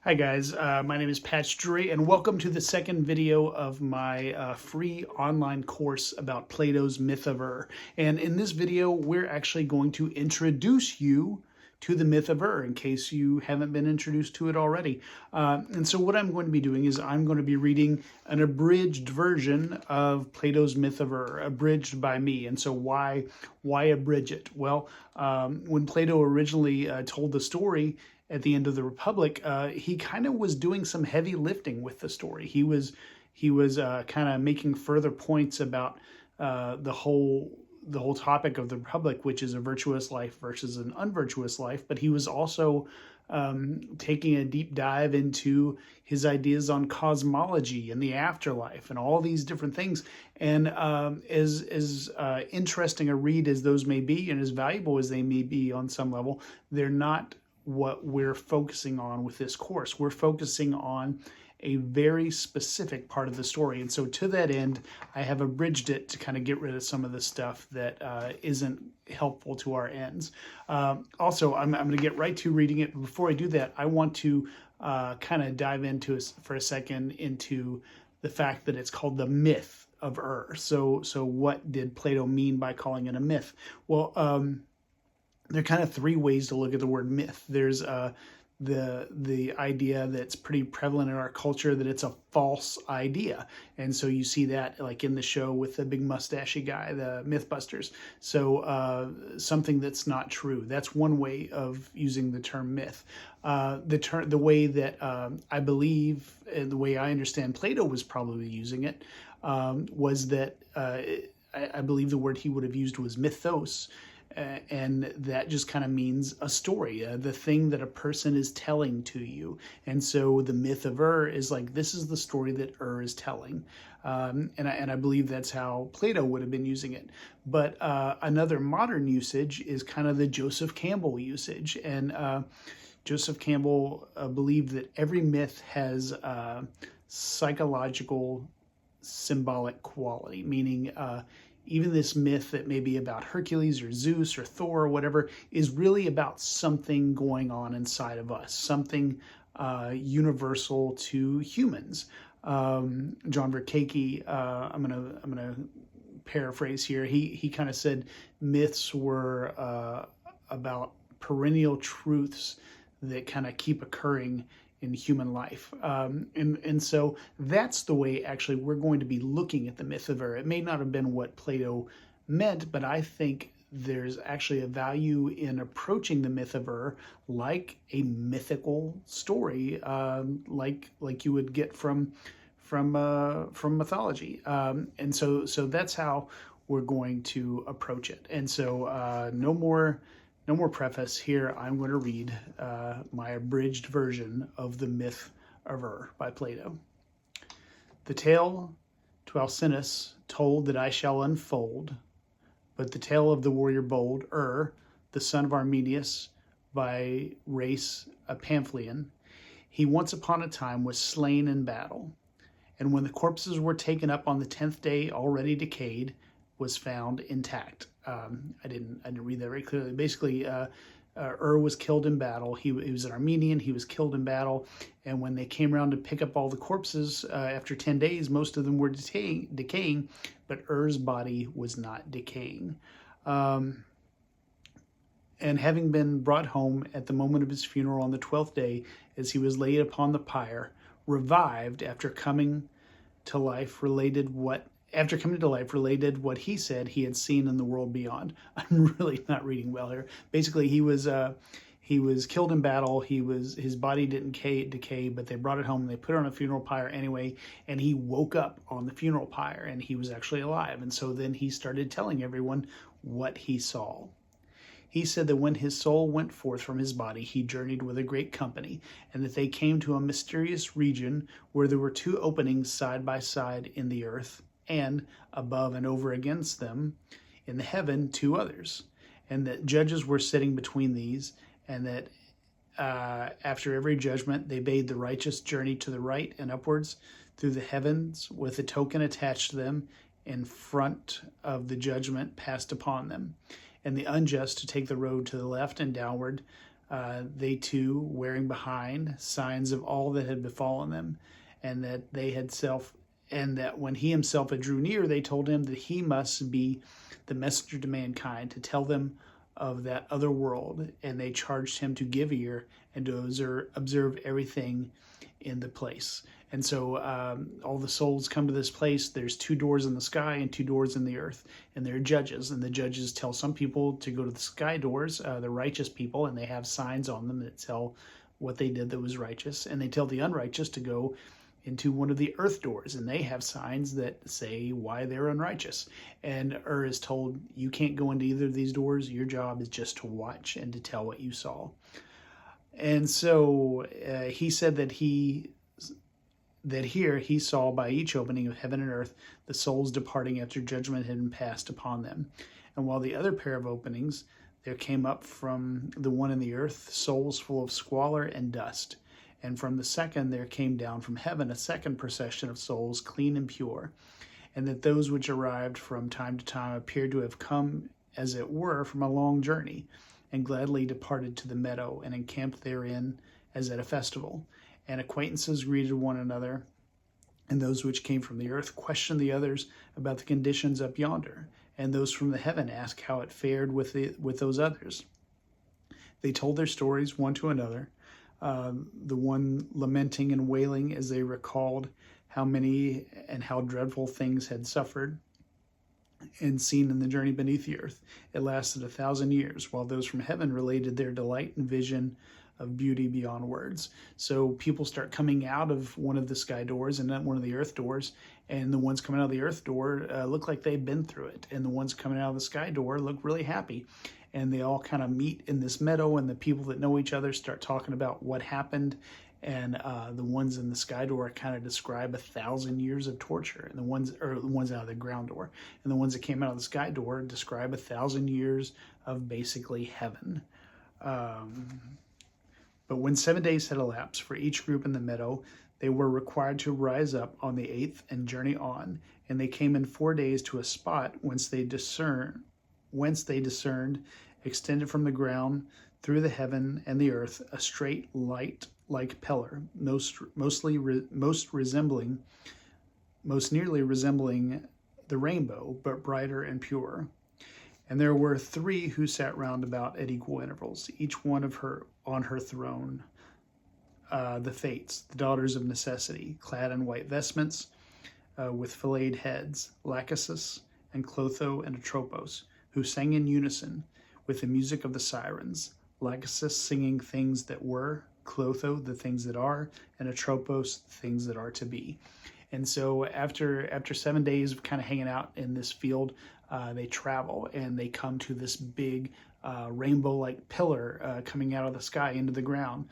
Hi guys, my name is Patch Drury and welcome to the second video of my free online course about Plato's Myth of Ur. And in this video, we're actually going to introduce you to the myth of Ur in case you haven't been introduced to it already. And so what I'm going to be doing is I'm going to be reading an abridged version of Plato's Myth of Ur, abridged by me. And so why abridge it? Well, when Plato originally told the story, at the end of the Republic, he kind of was doing some heavy lifting with the story. He was kind of making further points about the whole topic of the Republic, which is a virtuous life versus an unvirtuous life. But he was also taking a deep dive into his ideas on cosmology and the afterlife and all these different things. And as interesting a read as those may be, and as valuable as they may be on some level, they're not what we're focusing on with this course. We're focusing on a very specific part of the story. And so to that end, I have abridged it to kind of get rid of some of the stuff that isn't helpful to our ends. Also, I'm going to get right to reading it. But before I do that, I want to kind of dive into for a second into the fact that it's called the myth of Ur. So what did Plato mean by calling it a myth? Well, there are kind of three ways to look at the word myth. There's the idea that's pretty prevalent in our culture that it's a false idea. And so you see that like in the show with the big mustachy guy, the Mythbusters. So something that's not true. That's one way of using the term myth. The way that I believe, and the way I understand Plato was probably using it, was that I believe the word he would have used was mythos. And that just kind of means a story, the thing that a person is telling to you. And so the myth of Ur is like, this is the story that Ur is telling. And I believe that's how Plato would have been using it. But another modern usage is kind of the Joseph Campbell usage. And Joseph Campbell believed that every myth has psychological symbolic quality, meaning even this myth that may be about Hercules or Zeus or Thor or whatever is really about something going on inside of us, something universal to humans. John Verkeke, I'm gonna paraphrase here. He kind of said myths were about perennial truths that kind of keep occurring in human life. And so that's the way actually we're going to be looking at the myth of Ur. It may not have been what Plato meant, but I think there's actually a value in approaching the myth of Ur like a mythical story, like you would get from mythology. And so that's how we're going to approach it. And so no more preface here. I'm going to read my abridged version of the myth of Ur by Plato. The tale to Alcinous told that I shall unfold, but the tale of the warrior bold, Ur, the son of Armenius, by race a Pamphylian, he once upon a time was slain in battle, and when the corpses were taken up on the 10th day, already decayed, was found intact. I didn't read that very clearly. Basically, Ur was killed in battle. He was an Armenian. He was killed in battle. And when they came around to pick up all the corpses after 10 days, most of them were decaying, but Ur's body was not decaying. And having been brought home at the moment of his funeral on the 12th day, as he was laid upon the pyre, revived after coming to life, related what he said he had seen in the world beyond. I'm really not reading well here. Basically, he was killed in battle. His body didn't decay, but they brought it home and they put it on a funeral pyre anyway, and he woke up on the funeral pyre and he was actually alive. And so then he started telling everyone what he saw. He said that when his soul went forth from his body, he journeyed with a great company, and that they came to a mysterious region where there were two openings side by side in the earth, and above and over against them in the heaven two others, and that judges were sitting between these, and that after every judgment they bade the righteous journey to the right and upwards through the heavens with a token attached to them in front of the judgment passed upon them, and the unjust to take the road to the left and downward they too wearing behind signs of all that had befallen them, and that when he himself had drew near, they told him that he must be the messenger to mankind to tell them of that other world, and they charged him to give ear and to observe everything in the place. And so all the souls come to this place. There's 2 doors in the sky and 2 doors in the earth, and they're judges. And the judges tell some people to go to the sky doors, the righteous people, and they have signs on them that tell what they did that was righteous. And they tell the unrighteous to go into one of the earth doors, and they have signs that say why they're unrighteous. And is told, you can't go into either of these doors. Your job is just to watch and to tell what you saw. And so he said that here he saw by each opening of heaven and earth the souls departing after judgment had been passed upon them. And while the other pair of openings, there came up from the one in the earth souls full of squalor and dust. And from the second there came down from heaven a second procession of souls, clean and pure. And that those which arrived from time to time appeared to have come, as it were, from a long journey, and gladly departed to the meadow, and encamped therein as at a festival. And acquaintances greeted one another, and those which came from the earth questioned the others about the conditions up yonder, and those from the heaven asked how it fared with those others. They told their stories one to another, the one lamenting and wailing as they recalled how many and how dreadful things had suffered and seen in the journey beneath the earth. It lasted 1,000 years, while those from heaven related their delight and vision of beauty beyond words. So people start coming out of one of the sky doors and not one of the earth doors, and the ones coming out of the earth door look like they've been through it, and the ones coming out of the sky door look really happy. And they all kind of meet in this meadow, and the people that know each other start talking about what happened. And the ones in the sky door kind of describe 1,000 years of torture, and the ones out of the ground door, and the ones that came out of the sky door describe 1,000 years of basically heaven. But when 7 days had elapsed for each group in the meadow, they were required to rise up on the 8th and journey on. And they came in 4 days to a spot whence they discerned, extended from the ground through the heaven and the earth, a straight light like pillar, most nearly resembling the rainbow, but brighter and purer. And there were 3 who sat round about at equal intervals, each one of her on her throne, the Fates, the daughters of necessity, clad in white vestments, with filleted heads, Lachesis and Clotho and Atropos, who sang in unison with the music of the sirens, Lachesis singing things that were, Clotho the things that are, and Atropos the things that are to be. And so after 7 days of kind of hanging out in this field, they travel and they come to this big rainbow-like pillar coming out of the sky into the ground.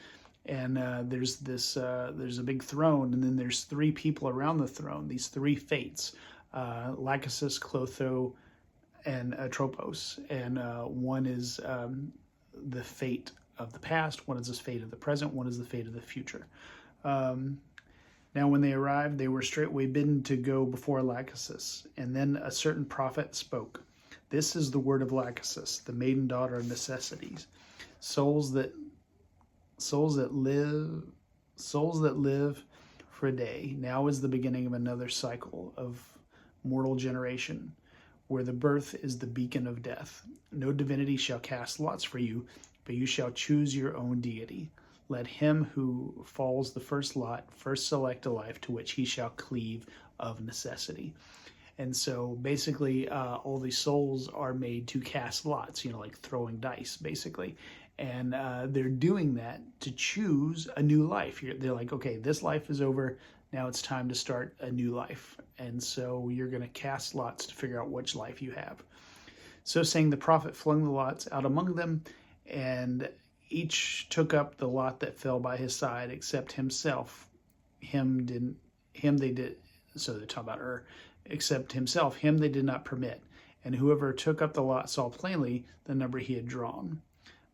And there's a big throne, and then there's 3 people around the throne, these 3 fates, Lachesis, Clotho, and Atropos. And one is the fate of the past, one is the fate of the present, one is the fate of the future. Now when they arrived, they were straightway bidden to go before Lachesis. And then a certain prophet spoke. This is the word of Lachesis, the maiden daughter of necessities. Souls that live for a day. Now is the beginning of another cycle of mortal generation, where the birth is the beacon of death. No divinity shall cast lots for you, but you shall choose your own deity. Let him who falls the first lot first select a life to which he shall cleave of necessity. And so basically all these souls are made to cast lots, like throwing dice, basically. And they're doing that to choose a new life. They're like, okay, this life is over. Now it's time to start a new life. And so you're going to cast lots to figure out which life you have. So saying, the prophet flung the lots out among them, and each took up the lot that fell by his side, except himself. Him they did, so they talk about except himself, him they did not permit. And whoever took up the lot saw plainly the number he had drawn.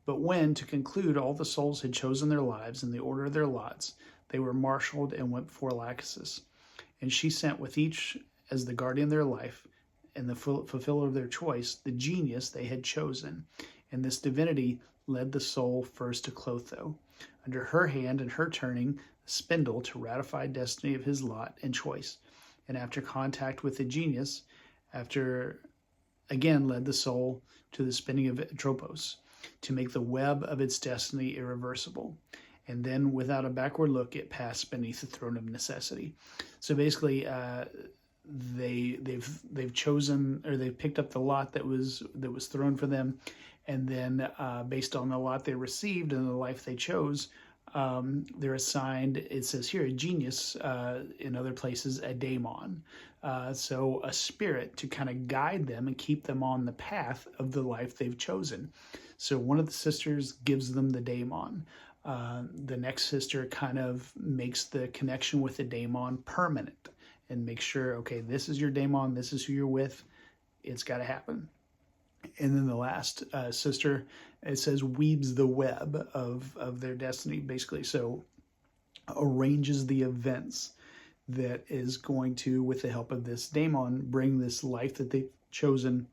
But when, to conclude, all the souls had chosen their lives in the order of their lots, they were marshaled and went before Lachesis. And she sent with each as the guardian of their life and the fulfiller of their choice, the genius they had chosen. And this divinity led the soul first to Clotho. Under her hand and her turning, the spindle to ratify destiny of his lot and choice. And after contact with the genius, after again led the soul to the spinning of Atropos, to make the web of its destiny irreversible. And then, without a backward look, it passed beneath the throne of necessity. So basically, they've chosen, or they've picked up the lot that was thrown for them, and then based on the lot they received and the life they chose, they're assigned, it says here, a genius, in other places, a daemon. So a spirit to kind of guide them and keep them on the path of the life they've chosen. So one of the sisters gives them the daemon. The next sister kind of makes the connection with the daemon permanent and makes sure, okay, this is your daemon, this is who you're with, it's got to happen. And then the last sister, it says, weaves the web of their destiny, basically. So arranges the events that is going to, with the help of this daemon, bring this life that they've chosen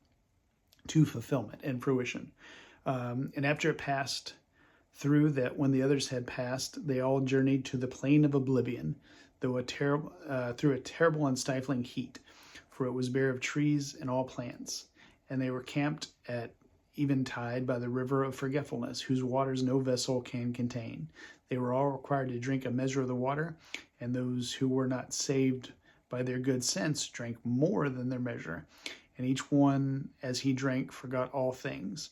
to fulfillment and fruition. And after it passed through that, when the others had passed, they all journeyed to the plain of oblivion, through a terrible and stifling heat, for it was bare of trees and all plants. And they were camped at eventide by the river of forgetfulness, whose waters no vessel can contain. They were all required to drink a measure of the water, and those who were not saved by their good sense drank more than their measure. And each one, as he drank, forgot all things.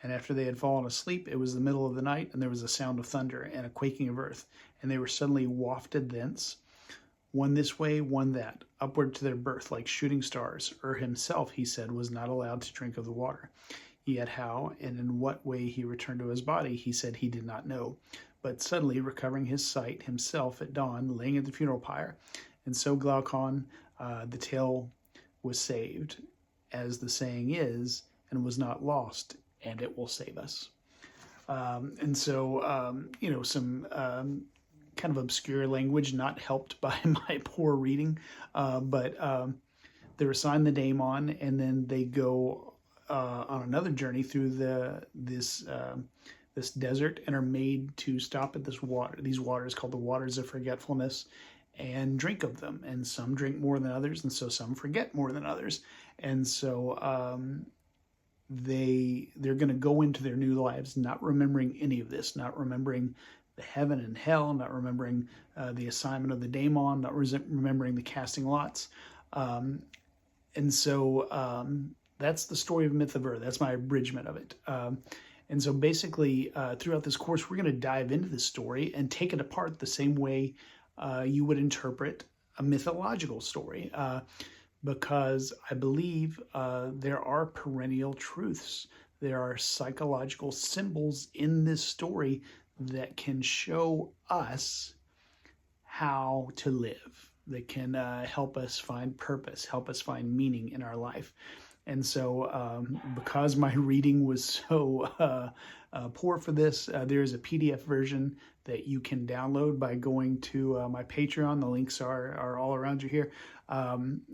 And after they had fallen asleep, it was the middle of the night, and there was a sound of thunder and a quaking of earth. And they were suddenly wafted thence, one this way, one that, upward to their birth, like shooting stars. Himself, he said, was not allowed to drink of the water. Yet how and in what way he returned to his body, he said he did not know. But suddenly recovering his sight himself at dawn, laying at the funeral pyre. And so Glaucon, the tale was saved, as the saying is, and was not lost, and it will save us. And so, some kind of obscure language, not helped by my poor reading, but they're assigned the daemon, and then they go on another journey through this desert, and are made to stop at these waters called the waters of forgetfulness, and drink of them. And some drink more than others, and so some forget more than others. And so they're going to go into their new lives not remembering any of this, not remembering the heaven and hell, not remembering the assignment of the daemon, not remembering the casting lots. And so that's the story of Myth of Ur. That's my abridgment of it. And so basically, throughout this course, we're going to dive into this story and take it apart the same way you would interpret a mythological story. Because I believe there are perennial truths. There are psychological symbols in this story that can show us how to live, that can help us find purpose, help us find meaning in our life. And so because my reading was so poor for this, there is a PDF version that you can download by going to my Patreon. The links are all around you here.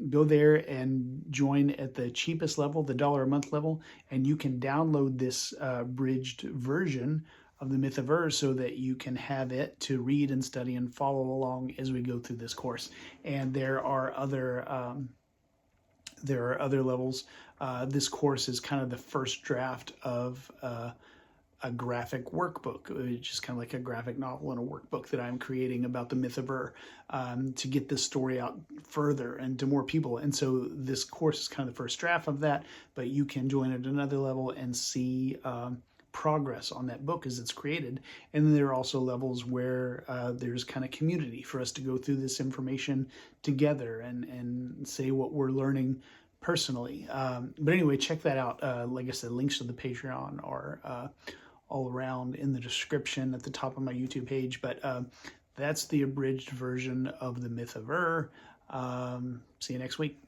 Go there and join at the cheapest level, the $1 a month level, and you can download this abridged version of the Myth of Ur so that you can have it to read and study and follow along as we go through this course. And there are other levels. This course is kind of the first draft of a graphic workbook, which is kind of like a graphic novel and a workbook that I'm creating about the Myth of Ur to get this story out further and to more people. And so this course is kind of the first draft of that, but you can join at another level and see progress on that book as it's created. And then there are also levels where there's kind of community for us to go through this information together and say what we're learning personally. But anyway, check that out. Like I said, links to the Patreon are all around in the description at the top of my YouTube page. But that's the abridged version of the Myth of Ur. See you next week.